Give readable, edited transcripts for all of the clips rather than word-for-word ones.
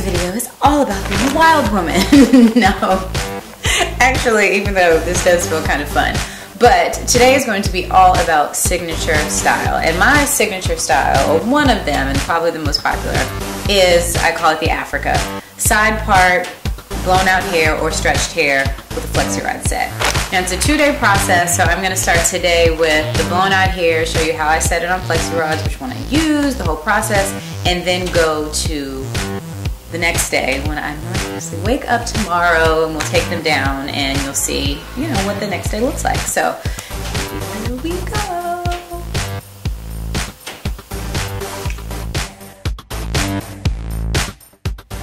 Today's video is all about being a wild woman. No, actually, even though this does feel kind of fun. But today is going to be all about signature style. And my signature style, or one of them, and probably the most popular, is, I call it the Africa. Side part, blown out hair or stretched hair with a flexi-rod set. Now it's a 2-day process, so I'm going to start today with the blown out hair, show you how I set it on flexi-rods, which one I use, the whole process, and then go to the next day when I miraculously wake up tomorrow and we'll take them down and you'll see, you know, what the next day looks like. So here we go.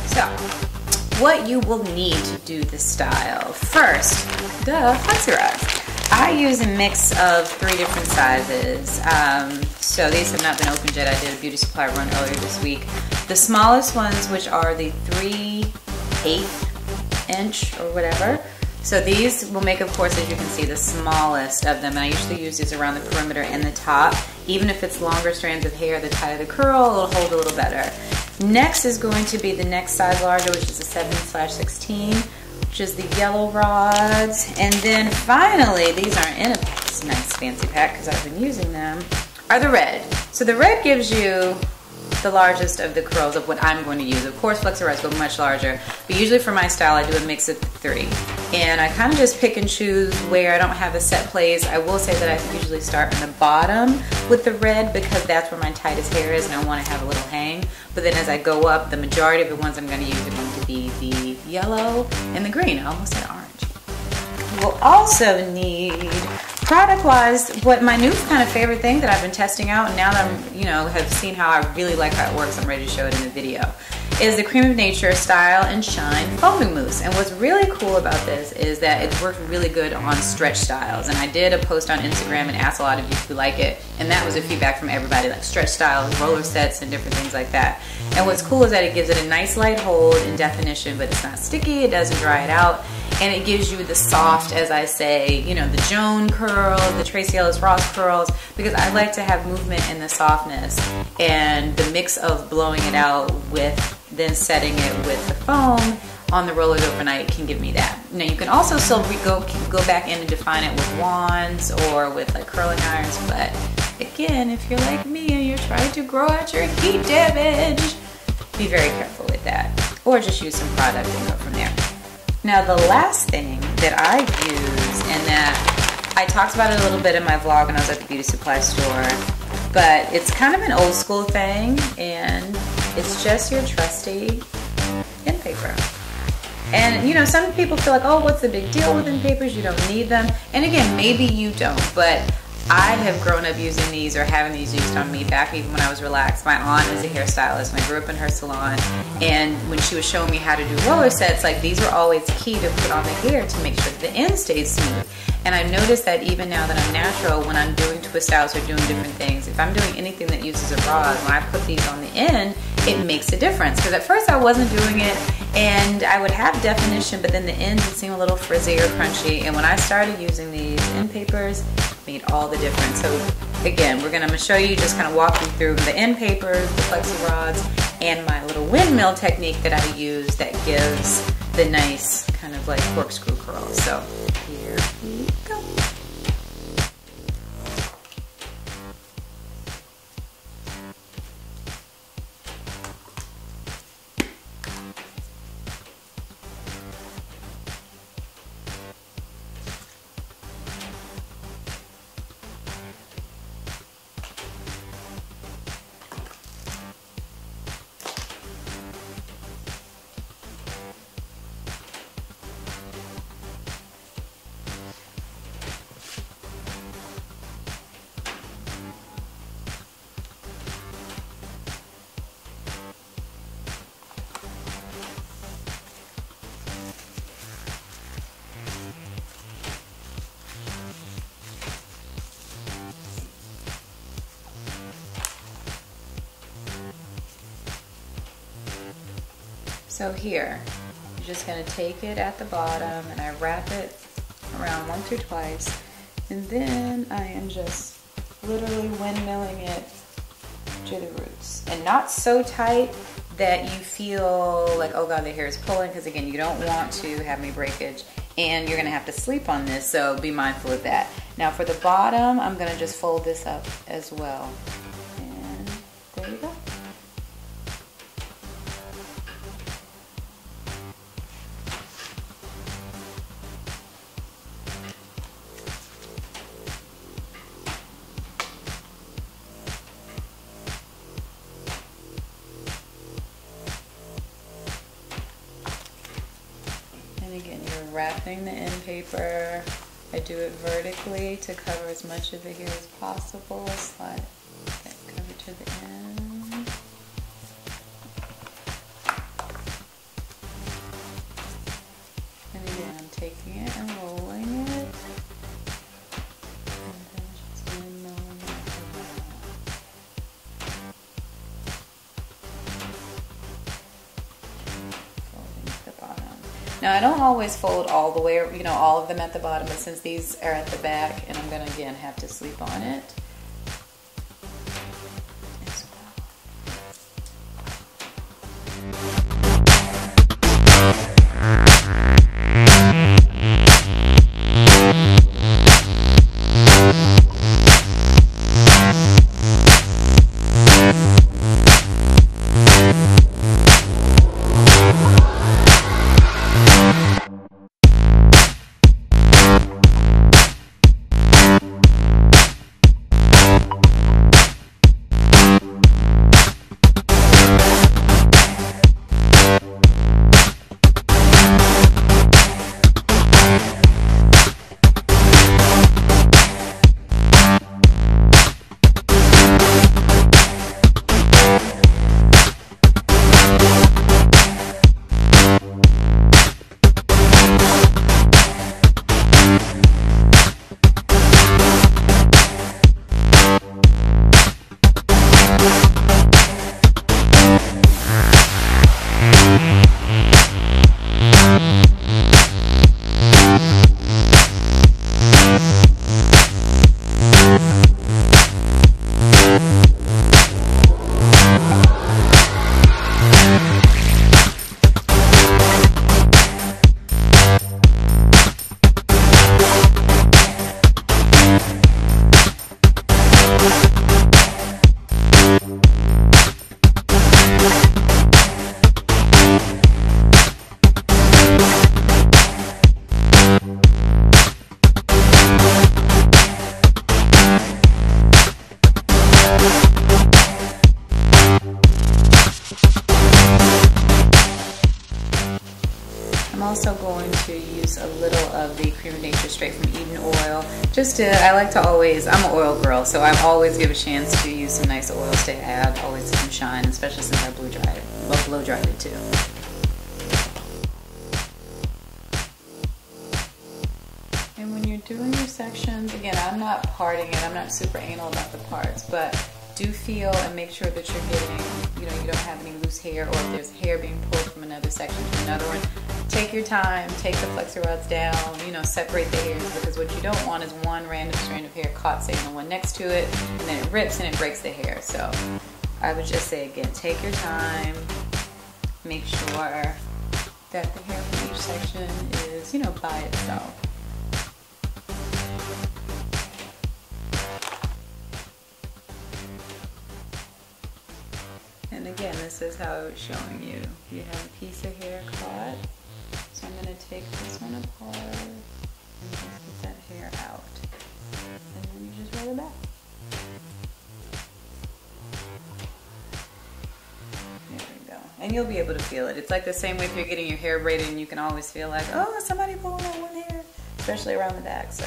So what you will need to do this style. First, the flexi-rods. I use a mix of 3 different sizes. So these have not been opened yet. I did a beauty supply run earlier this week. The smallest ones, which are the 3/8 inch or whatever. So these will make, of course, as you can see, the smallest of them. And I usually use these around the perimeter and the top. Even if it's longer strands of hair, the tighter the curl, it'll hold a little better. Next is going to be the next size larger, which is a 7/16, which is the yellow rods. And then finally, these aren't in a nice fancy pack because I've been using them, are the red. So the red gives you the largest of the curls of what I'm going to use. Of course, flexi-rods go much larger, but usually for my style, I do a mix of the 3. And I kind of just pick and choose where I don't have a set place. I will say that I usually start in the bottom with the red because that's where my tightest hair is and I want to have a little hang. But then as I go up, the majority of the ones I'm going to use are going to be the yellow and the green. I almost said orange. We'll also need, product-wise, what my new kind of favorite thing that I've been testing out, and now that I'm, you know, have seen how I really like how it works, I'm ready to show it in the video, is the Creme of Nature Style and Shine Foaming Mousse. And what's really cool about this is that it works really good on stretch styles. And I did a post on Instagram and asked a lot of you if you like it, and that was a feedback from everybody, like stretch styles, roller sets, and different things like that. And what's cool is that it gives it a nice light hold and definition, but it's not sticky, it doesn't dry it out. And it gives you the soft, as I say, you know, the Joan curls, the Tracy Ellis Ross curls, because I like to have movement in the softness. And the mix of blowing it out with then setting it with the foam on the rollers overnight can give me that. Now you can also still go back in and define it with wands or with like curling irons, but again, if you're like me and you're trying to grow out your heat damage, be very careful with that. Or just use some product and go from there. Now the last thing that I use, and that I talked about it a little bit in my vlog when I was at the beauty supply store, but it's kind of an old school thing, and it's just your trusty end paper. And you know, some people feel like, oh, what's the big deal with end papers? You don't need them. And again, maybe you don't, but I have grown up using these or having these used on me back even when I was relaxed. My aunt is a hairstylist and I grew up in her salon, and when she was showing me how to do roller sets, like these are always key to put on the hair to make sure that the end stays smooth. And I've noticed that even now that I'm natural, when I'm doing twist outs or doing different things, if I'm doing anything that uses a rod, when I put these on the end, it makes a difference. Because at first I wasn't doing it and I would have definition, but then the ends would seem a little frizzy or crunchy. And when I started using these end papers, it made all the difference. So again, I'm gonna show you, just kind of walk you through the end papers, the flexi rods, and my little windmill technique that I use that gives the nice kind of like corkscrew curl. So here we go. So here, you're just gonna take it at the bottom and I wrap it around once or twice, and then I am just literally windmilling it to the roots. And not so tight that you feel like, oh God, the hair is pulling, because again, you don't want to have any breakage, and you're gonna have to sleep on this, so be mindful of that. Now for the bottom, I'm gonna just fold this up as well. And there you go. Again, you're wrapping the end paper. I do it vertically to cover as much of the hair as possible. Slide that cover to the end. And again, I'm taking it and rolling it. And then just windmilling it around. Folding to the bottom. Now I don't always fold all the way, you know, all of them at the bottom, but since these are at the back, and I'm gonna again have to sleep on it as well. I'm also going to use a little of the Creme straight from Eden oil. I like to always, I'm an oil girl, so I always give a chance to use some nice oils to add always some shine, especially since I blow dried it too. And when you're doing your sections, again, I'm not parting it, I'm not super anal about the parts, but do feel and make sure that you're getting, you don't have any loose hair, or if there's hair being pulled from another section to another one. Take your time, take the flexi-rods down, separate the hairs, because what you don't want is one random strand of hair caught, say, in the one next to it, and then it rips and it breaks the hair. So I would just say again, take your time, make sure that the hair from each section is, by itself. And again, this is how it's showing you. You have a piece of hair caught. So I'm going to take this one apart and just get that hair out. And then you just roll it back. There we go. And you'll be able to feel it. It's like the same way if you're getting your hair braided, and you can always feel like, oh, somebody pulled that one hair, especially around the back. So